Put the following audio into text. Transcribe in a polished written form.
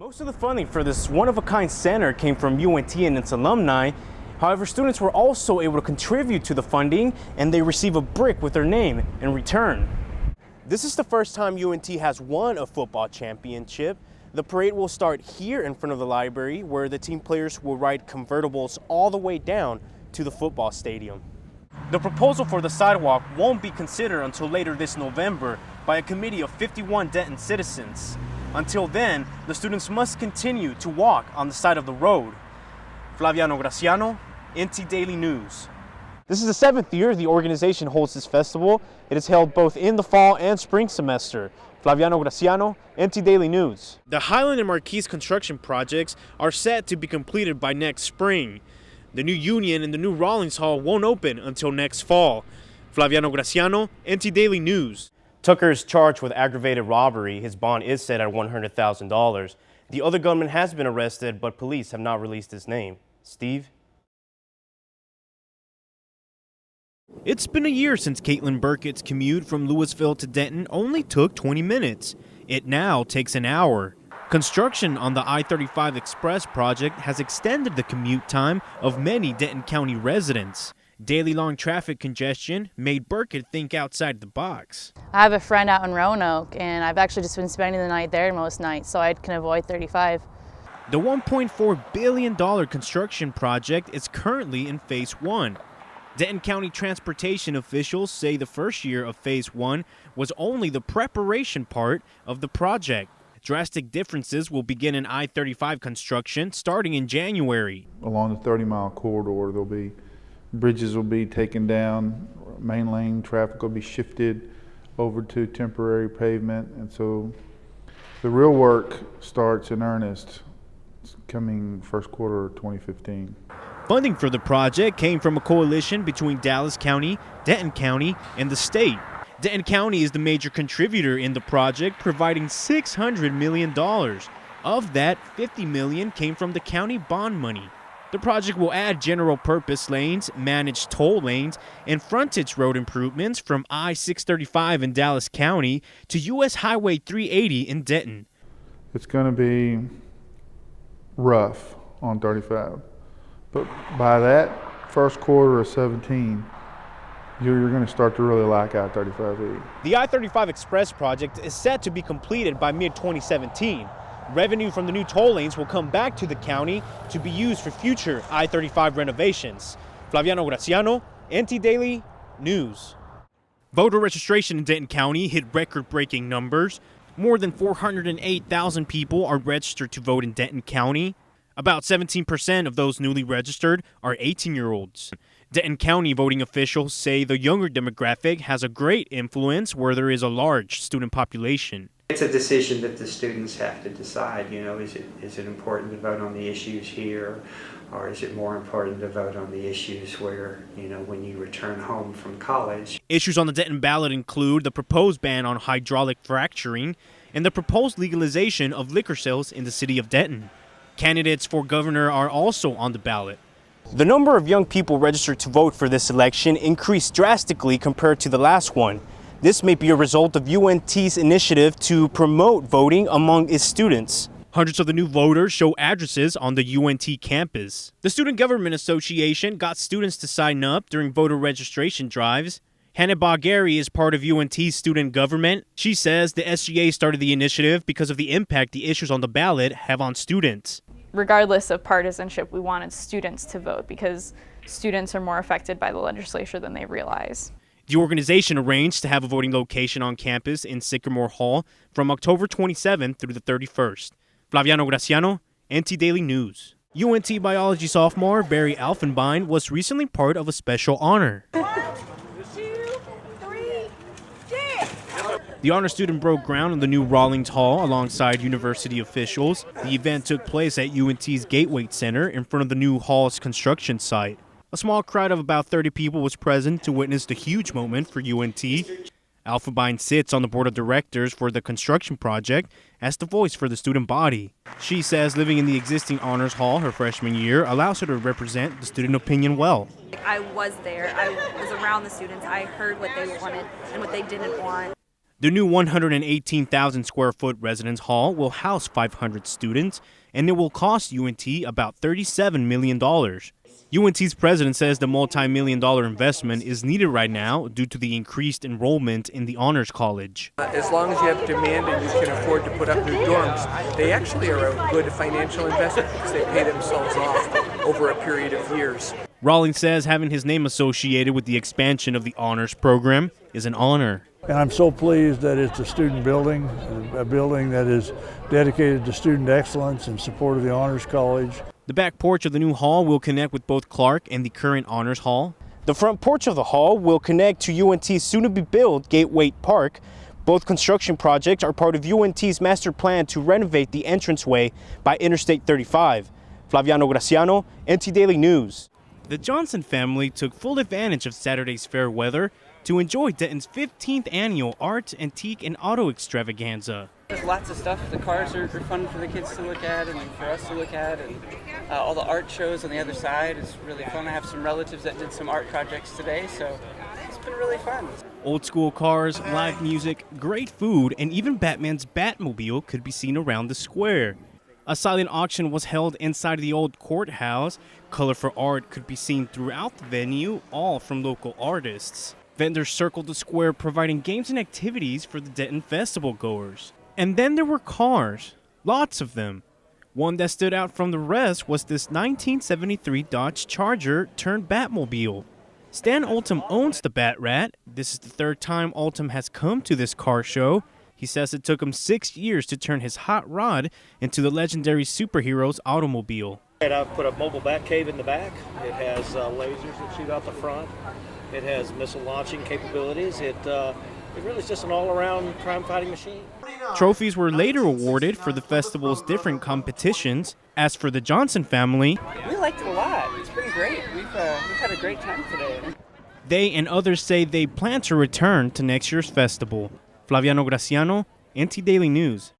Most of the funding for this one-of-a-kind center came from UNT and its alumni. However, students were also able to contribute to the funding, and they receive a brick with their name in return. This is the first time UNT has won a football championship. The parade will start here in front of the library, where the team players will ride convertibles all the way down to the football stadium. The proposal for the sidewalk won't be considered until later this November by a committee of 51 Denton citizens. Until then, the students must continue to walk on the side of the road. Flaviano Graciano, NT Daily News. This is the 7th year the organization holds this festival. It is held both in the fall and spring semester. Flaviano Graciano, NT Daily News. The Highland and Marquise construction projects are set to be completed by next spring. The new Union and the new Rawlings Hall won't open until next fall. Flaviano Graciano, NT Daily News. Tucker is charged with aggravated robbery. His bond is set at $100,000. The other gunman has been arrested, but police have not released his name. Steve? It's been a year since Caitlin Burkett's commute from Louisville to Denton only took 20 minutes. It now takes an hour. Construction on the I-35 Express project has extended the commute time of many Denton County residents. Daily long traffic congestion made Burkett think outside the box. I have a friend out in Roanoke, and I've actually just been spending the night there most nights, so I can avoid 35. The $1.4 billion construction project is currently in Phase 1. Denton County transportation officials say the first year of Phase 1 was only the preparation part of the project. Drastic differences will begin in I-35 construction starting in January. Along the 30-mile corridor, there'll be bridges will be taken down, main lane traffic will be shifted over to temporary pavement, and so the real work starts in earnest. It's coming first quarter of 2015. Funding for the project came from a coalition between Dallas County, Denton County, and the state. Denton County is the major contributor in the project, providing $600 million. Of that, $50 million came from the county bond money. The project will add general-purpose lanes, managed toll lanes, and frontage road improvements from I-635 in Dallas County to U.S. Highway 380 in Denton. It's going to be rough on 35, but by that first quarter of 17, you're going to start to really like I-35E. The I-35 Express project is set to be completed by mid-2017. Revenue from the new toll lanes will come back to the county to be used for future I-35 renovations. Flaviano Graciano, NT Daily News. Voter registration in Denton County hit record-breaking numbers. More than 408,000 people are registered to vote in Denton County. About 17% of those newly registered are 18-year-olds. Denton County voting officials say the younger demographic has a great influence where there is a large student population. It's a decision that the students have to decide, is it important to vote on the issues here, or is it more important to vote on the issues where, when you return home from college. Issues on the Denton ballot include the proposed ban on hydraulic fracturing and the proposed legalization of liquor sales in the city of Denton. Candidates for governor are also on the ballot. The number of young people registered to vote for this election increased drastically compared to the last one. This may be a result of UNT's initiative to promote voting among its students. Hundreds of the new voters show addresses on the UNT campus. The Student Government Association got students to sign up during voter registration drives. Hannah Bagheri is part of UNT's student government. She says the SGA started the initiative because of the impact the issues on the ballot have on students. Regardless of partisanship, we wanted students to vote because students are more affected by the legislature than they realize. The organization arranged to have a voting location on campus in Sycamore Hall from October 27th through the 31st. Flaviano Graciano, NT Daily News. UNT biology sophomore Barry Alfenbein was recently part of a special honor. 1, 2, 3, 6. The honor student broke ground on the new Rawlings Hall alongside university officials. The event took place at UNT's Gateway Center in front of the new hall's construction site. A small crowd of about 30 people was present to witness the huge moment for UNT. Alphabine sits on the board of directors for the construction project as the voice for the student body. She says living in the existing honors hall her freshman year allows her to represent the student opinion well. I was there. I was around the students. I heard what they wanted and what they didn't want. The new 118,000 square foot residence hall will house 500 students, and it will cost UNT about $37 million. UNT's president says the multi-million-dollar investment is needed right now due to the increased enrollment in the Honors College. As long as you have demand and you can afford to put up new dorms, they actually are a good financial investment because they pay themselves off over a period of years. Rawlings says having his name associated with the expansion of the Honors program is an honor. And I'm so pleased that it's a student building, a building that is dedicated to student excellence in support of the Honors College. The back porch of the new hall will connect with both Clark and the current Honors Hall. The front porch of the hall will connect to UNT's soon-to-be-built Gateway Park. Both construction projects are part of UNT's master plan to renovate the entranceway by Interstate 35. Flaviano Graciano, NT Daily News. The Johnson family took full advantage of Saturday's fair weather to enjoy Denton's 15th annual Art, Antique, and Auto Extravaganza. There's lots of stuff. The cars are fun for the kids to look at and for us to look at, and all the art shows on the other side is really fun. I have some relatives that did some art projects today, so it's been really fun. Old school cars, live music, great food, and even Batman's Batmobile could be seen around the square. A silent auction was held inside the old courthouse. Color for art could be seen throughout the venue, all from local artists. Vendors circled the square, providing games and activities for the Denton Festival goers. And then there were cars, lots of them. One that stood out from the rest was this 1973 Dodge Charger turned Batmobile. Stan Ultim owns the Bat Rat. This is the third time Ultim has come to this car show. He says it took him 6 years to turn his hot rod into the legendary superhero's automobile. I've put a mobile bat cave in the back. It has lasers that shoot out the front. It has missile launching capabilities. It really is just an all-around crime-fighting machine. Trophies were later awarded for the festival's different competitions. As for the Johnson family, We liked it a lot. It's been great. We've had a great time today. they and others say they plan to return to next year's festival. Flaviano Graciano, NT Daily News.